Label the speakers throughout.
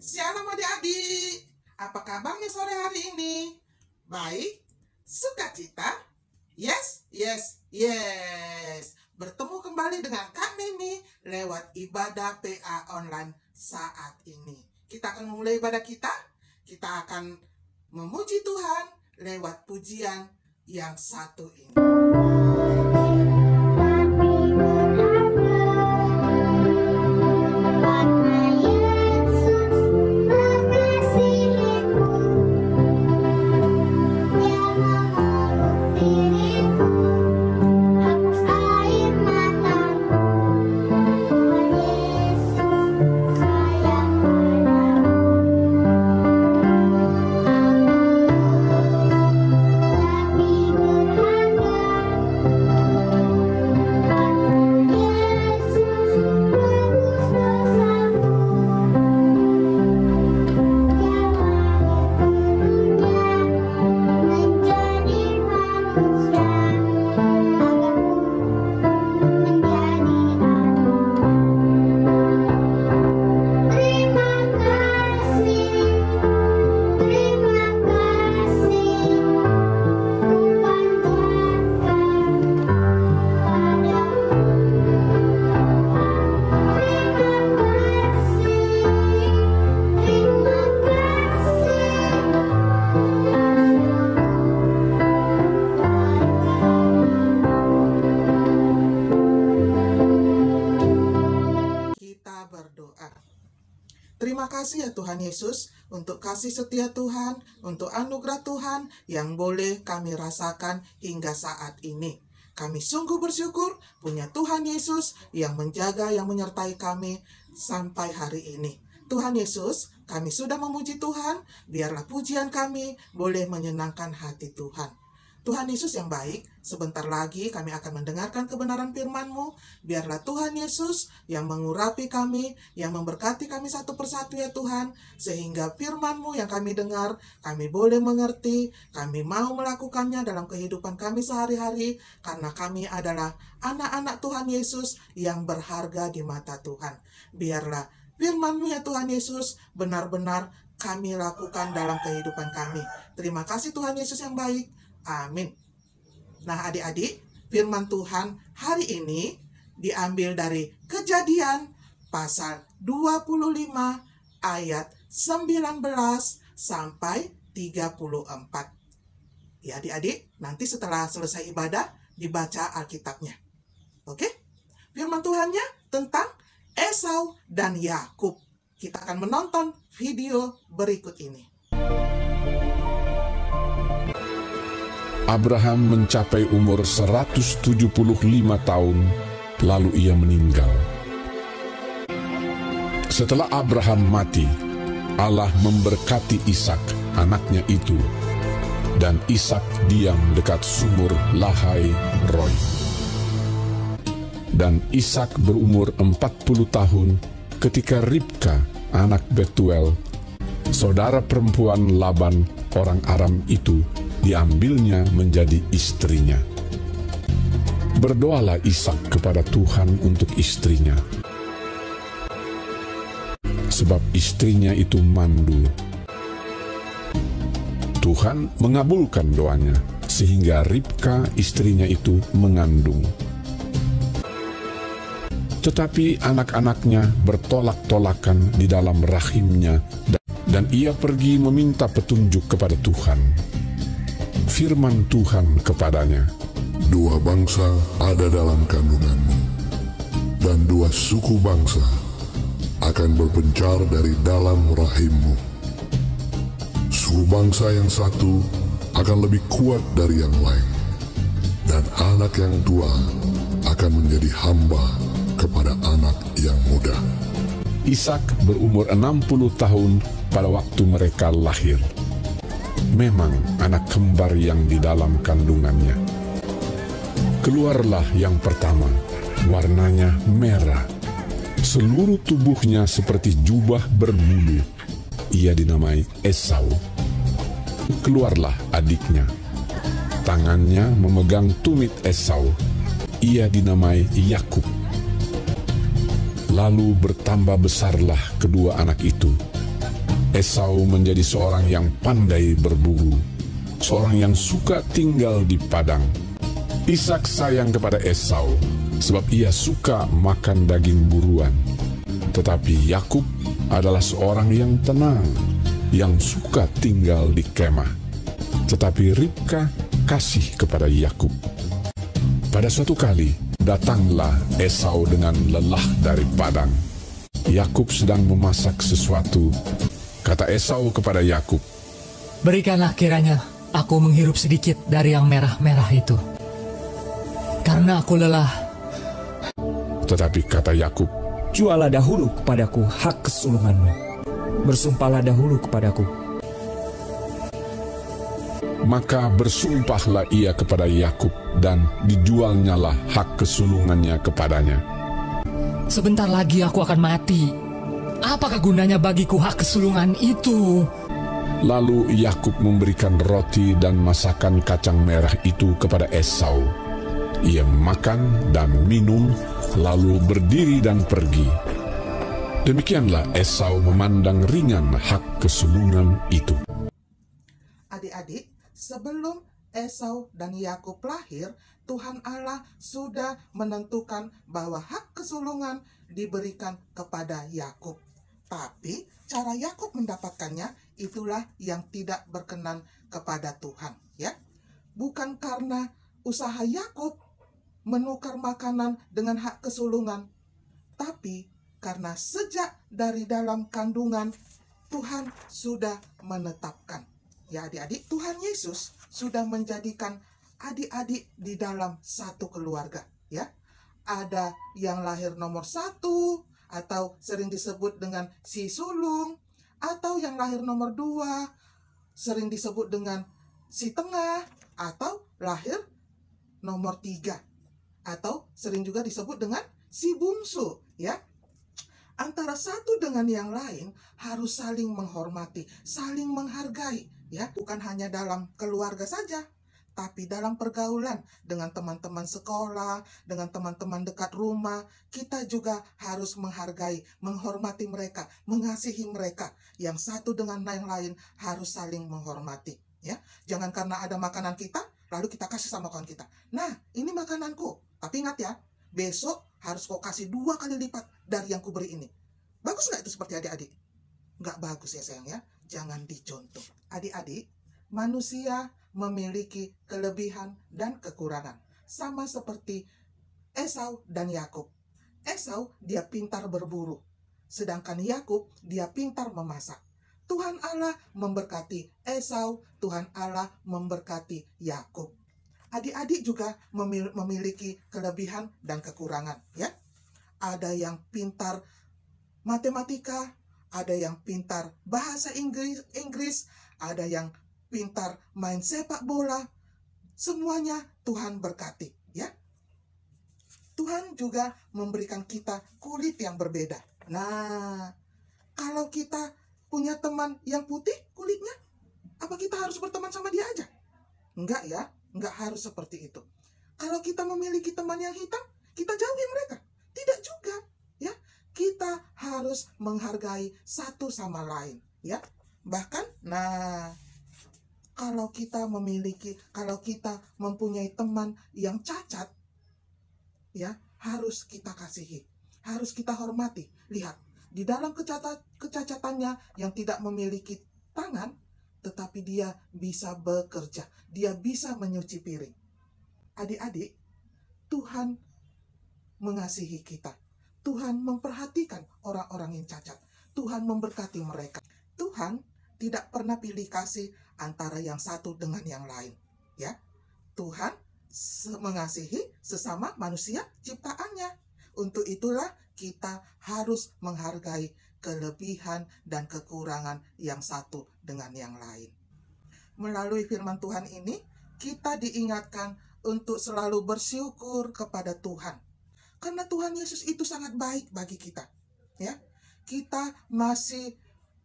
Speaker 1: Shalom adik-adik, apa kabarnya sore hari ini? Baik? Sukacita? Yes, yes, yes. Bertemu kembali dengan Kak Neni lewat ibadah PA online saat ini. Kita akan memulai ibadah kita. Kita akan memuji Tuhan lewat pujian yang satu ini. Terima kasih ya Tuhan Yesus untuk kasih setia Tuhan, untuk anugerah Tuhan yang boleh kami rasakan hingga saat ini. Kami sungguh bersyukur punya Tuhan Yesus yang menjaga, yang menyertai kami sampai hari ini. Tuhan Yesus, kami sudah memuji Tuhan, biarlah pujian kami boleh menyenangkan hati Tuhan. Tuhan Yesus yang baik, sebentar lagi kami akan mendengarkan kebenaran firman-Mu. Biarlah Tuhan Yesus yang mengurapi kami, yang memberkati kami satu persatu ya Tuhan. Sehingga firman-Mu yang kami dengar, kami boleh mengerti, kami mau melakukannya dalam kehidupan kami sehari-hari. Karena kami adalah anak-anak Tuhan Yesus yang berharga di mata Tuhan. Biarlah firman-Mu ya Tuhan Yesus benar-benar kami lakukan dalam kehidupan kami. Terima kasih Tuhan Yesus yang baik. Amin. Nah adik-adik, firman Tuhan hari ini diambil dari Kejadian pasal 25 ayat 19 sampai 34. Ya adik-adik, nanti setelah selesai ibadah dibaca Alkitabnya. Oke? Firman Tuhannya tentang Esau dan Yakub. Kita akan menonton video berikut ini.
Speaker 2: Abraham mencapai umur 175 tahun, lalu ia meninggal. Setelah Abraham mati, Allah memberkati Ishak, anaknya itu, dan Ishak diam dekat sumur Lahai Roi. Dan Ishak berumur 40 tahun ketika Ribka, anak Betuel, saudara perempuan Laban, orang Aram itu, diambilnya menjadi istrinya. Berdoalah Ishak kepada Tuhan untuk istrinya, sebab istrinya itu mandul. Tuhan mengabulkan doanya, sehingga Ribka istrinya itu mengandung. Tetapi anak-anaknya bertolak-tolakan di dalam rahimnya, dan ia pergi meminta petunjuk kepada Tuhan. Firman Tuhan kepadanya,
Speaker 3: "Dua bangsa ada dalam kandunganmu, dan dua suku bangsa akan berpencar dari dalam rahimmu. Suku bangsa yang satu akan lebih kuat dari yang lain, dan anak yang tua akan menjadi hamba kepada anak yang muda."
Speaker 2: Ishak berumur 60 tahun pada waktu mereka lahir. Memang anak kembar yang di dalam kandungannya. Keluarlah yang pertama, warnanya merah. Seluruh tubuhnya seperti jubah berbulu. Ia dinamai Esau. Keluarlah adiknya. Tangannya memegang tumit Esau. Ia dinamai Yakub. Lalu bertambah besarlah kedua anak itu, Esau menjadi seorang yang pandai berburu, seorang yang suka tinggal di padang. Ishak sayang kepada Esau sebab ia suka makan daging buruan. Tetapi Yakub adalah seorang yang tenang, yang suka tinggal di kemah. Tetapi Ribka kasih kepada Yakub. Pada suatu kali, datanglah Esau dengan lelah dari padang. Yakub sedang memasak sesuatu. Kata Esau kepada Yakub,
Speaker 4: "Berikanlah kiranya aku menghirup sedikit dari yang merah-merah itu, karena aku lelah."
Speaker 2: Tetapi kata Yakub,
Speaker 5: "Jualah dahulu kepadaku hak kesulunganmu. Bersumpahlah dahulu kepadaku."
Speaker 2: Maka bersumpahlah ia kepada Yakub, dan dijualnyalah hak kesulungannya kepadanya.
Speaker 4: "Sebentar lagi aku akan mati. Apakah gunanya bagiku hak kesulungan itu?"
Speaker 2: Lalu Yakub memberikan roti dan masakan kacang merah itu kepada Esau. Ia makan dan minum, lalu berdiri dan pergi. Demikianlah Esau memandang ringan hak kesulungan itu.
Speaker 1: Adik-adik, sebelum Esau dan Yakub lahir, Tuhan Allah sudah menentukan bahwa hak kesulungan diberikan kepada Yakub. Tapi cara Yakub mendapatkannya itulah yang tidak berkenan kepada Tuhan, ya. Bukan karena usaha Yakub menukar makanan dengan hak kesulungan, tapi karena sejak dari dalam kandungan Tuhan sudah menetapkan. Ya adik-adik, Tuhan Yesus sudah menjadikan adik-adik di dalam satu keluarga, ya. Ada yang lahir nomor 1, atau sering disebut dengan si sulung, atau yang lahir nomor 2, sering disebut dengan si tengah, atau lahir nomor 3, atau sering juga disebut dengan si bungsu, ya. Antara satu dengan yang lain harus saling menghormati, saling menghargai, ya. Bukan hanya dalam keluarga saja, tapi dalam pergaulan dengan teman-teman sekolah, dengan teman-teman dekat rumah, kita juga harus menghargai, menghormati mereka, mengasihi mereka. Yang satu dengan yang lain harus saling menghormati, ya. Jangan karena ada makanan kita, lalu kita kasih sama kawan kita. "Nah, ini makananku." Tapi ingat ya, besok harus kau kasih 2 kali lipat dari yang kuberi ini. Bagus nggak itu seperti adik-adik? Nggak bagus ya sayang ya. Jangan dicontoh. Adik-adik, manusia memiliki kelebihan dan kekurangan. Sama seperti Esau dan Yakub. Esau dia pintar berburu, sedangkan Yakub dia pintar memasak. Tuhan Allah memberkati Esau, Tuhan Allah memberkati Yakub. Adik-adik juga memiliki kelebihan dan kekurangan, ya. Ada yang pintar matematika, ada yang pintar bahasa Inggris, ada yang pintar main sepak bola. Semuanya Tuhan berkati, ya. Tuhan juga memberikan kita kulit yang berbeda. Nah, kalau kita punya teman yang putih kulitnya, apa kita harus berteman sama dia aja? Enggak ya, enggak harus seperti itu. Kalau kita memiliki teman yang hitam, kita jauhi mereka. Tidak juga, ya. Kita harus menghargai satu sama lain, ya. Bahkan, kalau kita mempunyai teman yang cacat, ya, harus kita kasihi, harus kita hormati. Lihat, di dalam kecacatannya yang tidak memiliki tangan, tetapi dia bisa bekerja, dia bisa menyuci piring. Adik-adik, Tuhan mengasihi kita. Tuhan memperhatikan orang-orang yang cacat. Tuhan memberkati mereka. Tuhan tidak pernah pilih kasih antara yang satu dengan yang lain, ya. Tuhan mengasihi sesama manusia ciptaannya. Untuk itulah kita harus menghargai kelebihan dan kekurangan yang satu dengan yang lain. Melalui firman Tuhan ini, kita diingatkan untuk selalu bersyukur kepada Tuhan. Karena Tuhan Yesus itu sangat baik bagi kita, ya. Kita masih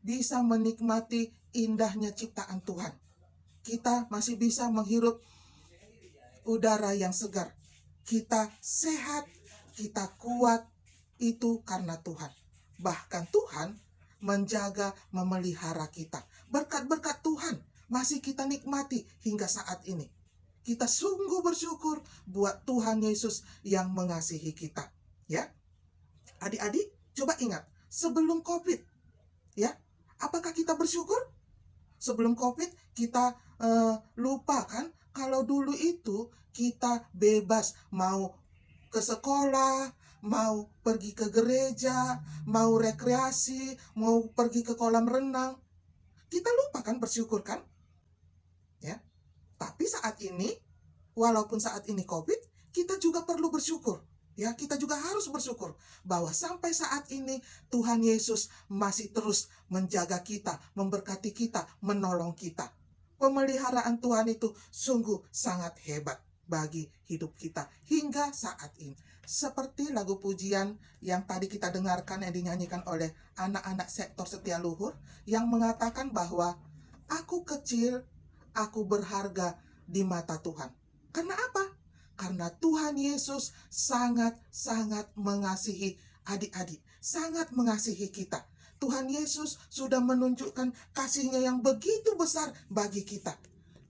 Speaker 1: bisa menikmati indahnya ciptaan Tuhan. Kita masih bisa menghirup udara yang segar. Kita sehat, kita kuat, itu karena Tuhan. Bahkan Tuhan menjaga, memelihara kita. Berkat-berkat Tuhan masih kita nikmati hingga saat ini. Kita sungguh bersyukur buat Tuhan Yesus yang mengasihi kita. Ya, adik-adik, coba ingat, sebelum COVID, ya, apakah kita bersyukur? Sebelum COVID, kita lupa kan, kalau dulu itu kita bebas mau ke sekolah, mau pergi ke gereja, mau rekreasi, mau pergi ke kolam renang. Kita lupa kan bersyukur kan? Ya. Tapi saat ini, walaupun saat ini COVID, kita juga perlu bersyukur. Ya, kita juga harus bersyukur bahwa sampai saat ini Tuhan Yesus masih terus menjaga kita, memberkati kita, menolong kita. Pemeliharaan Tuhan itu sungguh sangat hebat bagi hidup kita hingga saat ini. Seperti lagu pujian yang tadi kita dengarkan yang dinyanyikan oleh anak-anak sektor Setia Luhur yang mengatakan bahwa aku kecil, aku berharga di mata Tuhan. Karena apa? Karena Tuhan Yesus sangat-sangat mengasihi adik-adik, sangat mengasihi kita. Tuhan Yesus sudah menunjukkan kasih-Nya yang begitu besar bagi kita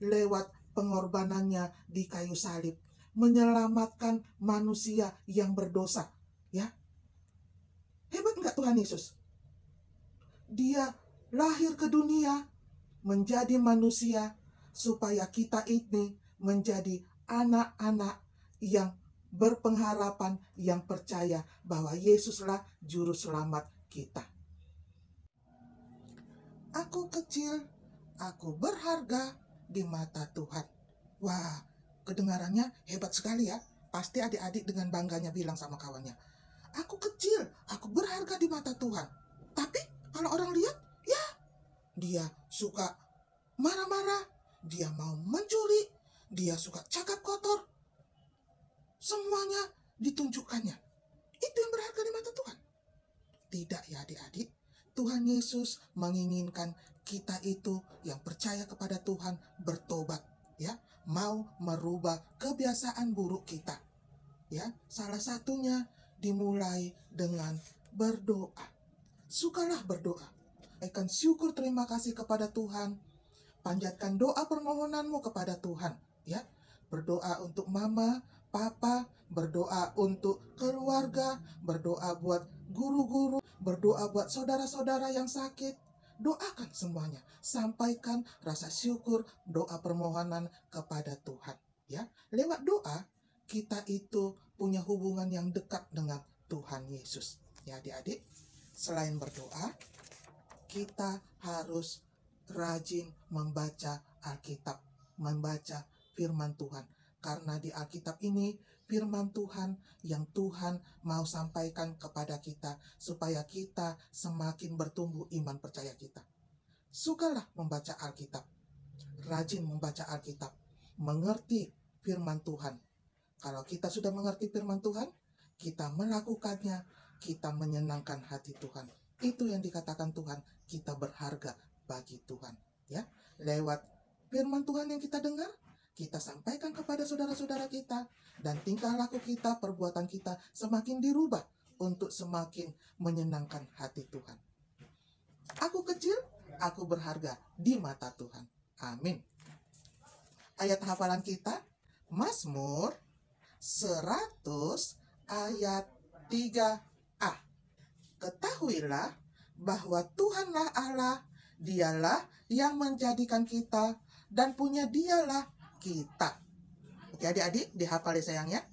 Speaker 1: lewat pengorbanannya di kayu salib, menyelamatkan manusia yang berdosa. Ya, hebat enggak Tuhan Yesus? Dia lahir ke dunia, menjadi manusia, supaya kita ini menjadi anak-anak yang berpengharapan, yang percaya bahwa Yesuslah juru selamat kita. Aku kecil, aku berharga di mata Tuhan. Wah, kedengarannya hebat sekali ya. Pasti adik-adik dengan bangganya bilang sama kawannya, aku kecil, aku berharga di mata Tuhan. Tapi kalau orang lihat, ya, dia suka marah-marah, dia mau mencuri, dia suka cakap kotor. Semuanya ditunjukkannya. Itu yang berharga di mata Tuhan. Tidak ya adik-adik. Tuhan Yesus menginginkan kita itu yang percaya kepada Tuhan bertobat, ya, mau merubah kebiasaan buruk kita. Ya, salah satunya dimulai dengan berdoa. Sukalah berdoa. Sampaikan syukur terima kasih kepada Tuhan. Panjatkan doa permohonanmu kepada Tuhan, ya. Berdoa untuk mama, papa, berdoa untuk keluarga, berdoa buat guru-guru, berdoa buat saudara-saudara yang sakit. Doakan semuanya. Sampaikan rasa syukur, doa permohonan kepada Tuhan. Ya, lewat doa kita itu punya hubungan yang dekat dengan Tuhan Yesus. Ya adik-adik, selain berdoa, kita harus rajin membaca Alkitab, membaca firman Tuhan. Karena di Alkitab ini firman Tuhan yang Tuhan mau sampaikan kepada kita supaya kita semakin bertumbuh iman percaya kita. Sukalah membaca Alkitab, rajin membaca Alkitab, mengerti firman Tuhan. Kalau kita sudah mengerti firman Tuhan, kita melakukannya, kita menyenangkan hati Tuhan. Itu yang dikatakan Tuhan, kita berharga bagi Tuhan. Ya, lewat firman Tuhan yang kita dengar, kita sampaikan kepada saudara-saudara kita, dan tingkah laku kita, perbuatan kita semakin dirubah untuk semakin menyenangkan hati Tuhan. Aku kecil, aku berharga di mata Tuhan. Amin. Ayat hafalan kita, Mazmur 100 ayat 3a. Ketahuilah bahwa Tuhanlah Allah, Dialah yang menjadikan kita, dan punya Dialah kita. Oke adik-adik, dihafal ya sayang ya.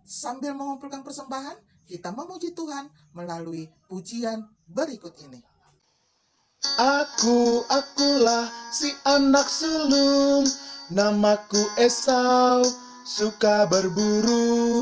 Speaker 1: Sambil mengumpulkan persembahan, kita memuji Tuhan melalui pujian berikut ini.
Speaker 6: Akulah si anak sulung, namaku Esau, suka berburu.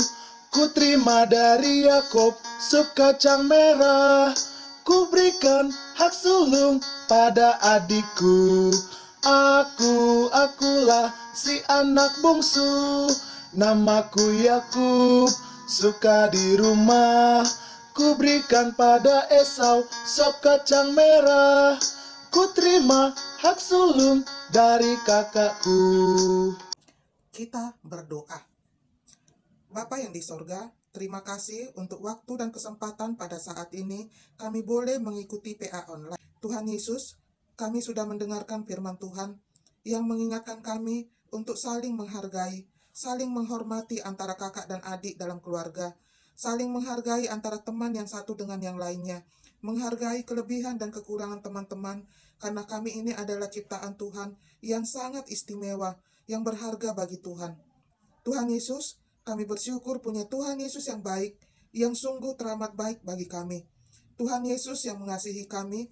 Speaker 6: Ku terima dari Yakob sup kacang merah, ku berikan hak sulung pada adikku. Akulah si anak bungsu, namaku Yakub, suka di rumah. Ku berikan pada Esau sop kacang merah, ku terima hak sulung dari kakakku.
Speaker 1: Kita berdoa. Bapa yang di sorga, Terima kasih untuk waktu dan kesempatan pada saat ini kami boleh mengikuti PA online. Tuhan Yesus, kami sudah mendengarkan firman Tuhan yang mengingatkan kami untuk saling menghargai, saling menghormati antara kakak dan adik dalam keluarga, saling menghargai antara teman yang satu dengan yang lainnya, menghargai kelebihan dan kekurangan teman-teman, karena kami ini adalah ciptaan Tuhan yang sangat istimewa, yang berharga bagi Tuhan. Tuhan Yesus, kami bersyukur punya Tuhan Yesus yang baik, yang sungguh teramat baik bagi kami. Tuhan Yesus yang mengasihi kami,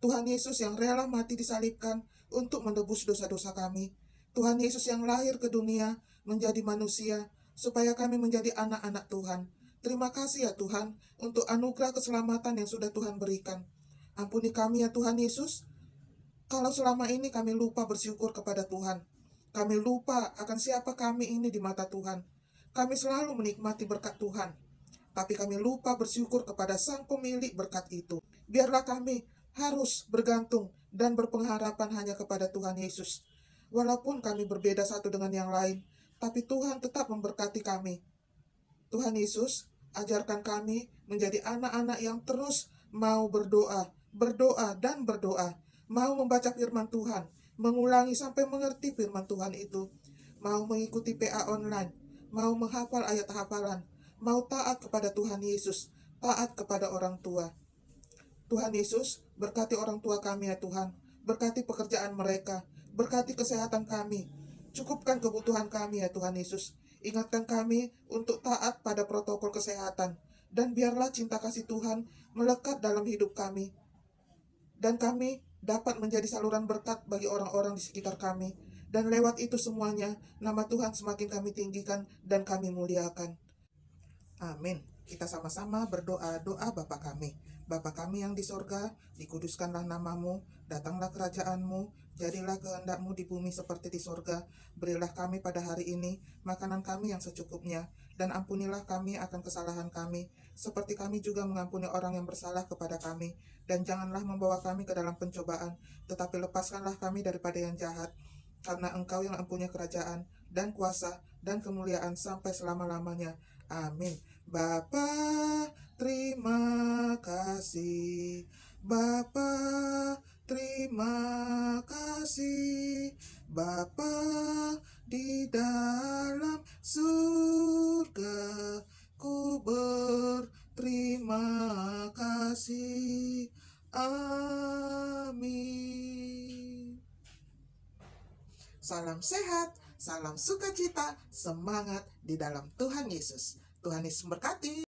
Speaker 1: Tuhan Yesus yang rela mati disalibkan untuk menebus dosa-dosa kami. Tuhan Yesus yang lahir ke dunia menjadi manusia, supaya kami menjadi anak-anak Tuhan. Terima kasih ya Tuhan, untuk anugerah keselamatan yang sudah Tuhan berikan. Ampuni kami ya Tuhan Yesus, kalau selama ini kami lupa bersyukur kepada Tuhan. Kami lupa akan siapa kami ini di mata Tuhan. Kami selalu menikmati berkat Tuhan, tapi kami lupa bersyukur kepada Sang Pemilik berkat itu. Biarlah kami harus bergantung dan berpengharapan hanya kepada Tuhan Yesus. Walaupun kami berbeda satu dengan yang lain, tapi Tuhan tetap memberkati kami. Tuhan Yesus, ajarkan kami menjadi anak-anak yang terus mau berdoa, dan berdoa, mau membaca firman Tuhan, mengulangi sampai mengerti firman Tuhan itu, mau mengikuti PA online, mau menghafal ayat hafalan, mau taat kepada Tuhan Yesus, taat kepada orang tua. Tuhan Yesus, berkati orang tua kami ya Tuhan, berkati pekerjaan mereka, berkati kesehatan kami, cukupkan kebutuhan kami ya Tuhan Yesus, ingatkan kami untuk taat pada protokol kesehatan, dan biarlah cinta kasih Tuhan melekat dalam hidup kami, dan kami dapat menjadi saluran berkat bagi orang-orang di sekitar kami. Dan lewat itu semuanya, nama Tuhan semakin kami tinggikan dan kami muliakan. Amin. Kita sama-sama berdoa, doa Bapa kami. Bapa kami yang di sorga, dikuduskanlah namamu, datanglah kerajaanmu, jadilah kehendakmu di bumi seperti di sorga. Berilah kami pada hari ini makanan kami yang secukupnya, dan ampunilah kami akan kesalahan kami, seperti kami juga mengampuni orang yang bersalah kepada kami. Dan janganlah membawa kami ke dalam pencobaan, tetapi lepaskanlah kami daripada yang jahat, karena Engkau yang mempunyai kerajaan, dan kuasa, dan kemuliaan sampai selama-lamanya. Amin. Bapa, terima kasih. Bapa, terima kasih. Bapa di dalam surga, ku berterima kasih. Amin. Salam sehat, salam sukacita, semangat di dalam Tuhan Yesus. Tuhan Yesus memberkati.